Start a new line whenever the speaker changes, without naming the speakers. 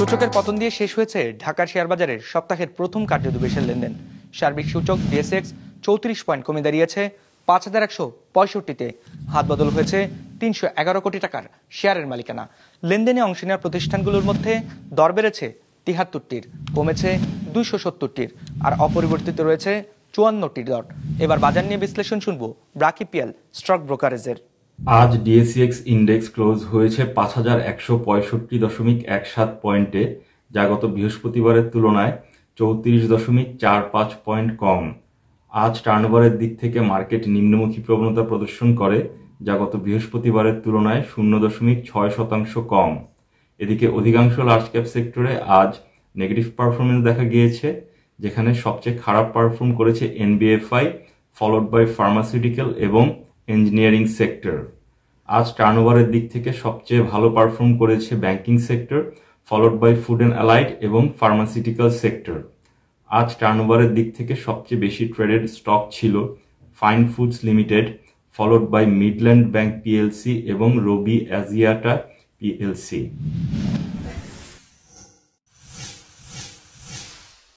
সূচকের পতন দিয়ে শেষ হয়েছে ঢাকার শেয়ার বাজারের সপ্তাহের প্রথম কার্যদিবসের লেনদেন। সার্বিক সূচক ডিএসএক্স 34 পয়েন্ট কমে দাঁড়িয়েছে 5165-তে। হাত বদল হয়েছে 311 কোটি টাকার শেয়ারের মালিকানা। লেনদেনে অংশ নেওয়া প্রতিষ্ঠানগুলোর মধ্যে দর বেড়েছে 73টির, কমেছে 270টির, আর অপরিবর্তিত রয়েছে 54টির দর। এবার বাজার নিয়ে বিশ্লেষণ শুনবো ব্র্যাক ইপিএল স্টক ব্রোকারেজের।
আজ ডিএসইএক্স ইন্ডেক্স ক্লোজ হয়েছে 5165.17 পয়েন্টে, যা গত বৃহস্পতিবারের তুলনায় 34.45 পয়েন্ট কম। আজ টার্নওভারের দিক থেকে মার্কেট নিম্নমুখী প্রবণতা প্রদর্শন করে, যা গত বৃহস্পতিবারের তুলনায় 0.6% কম। এদিকে অধিকাংশ লার্জ ক্যাপ সেক্টরে আজ নেগেটিভ পারফরমেন্স দেখা গিয়েছে, যেখানে সবচেয়ে খারাপ পারফর্ম করেছে এনবিএফআই, ফলোড বাই ফার্মাসিউটিক্যাল এবং ইঞ্জিনিয়ারিং সেক্টর। আজ টার্নওভারের দিক থেকে সবচেয়ে ভালো পারফর্ম করেছে banking sector, followed by food and allied এবং ফার্মাসিউটিক্যাল সেক্টর। আজ টার্নওভারের দিক থেকে সবচেয়ে বেশি ট্রেডেড স্টক ছিল Fine Foods Limited, followed by Midland Bank PLC এবং রবি অ্যাজিয়াটা পিএলসি।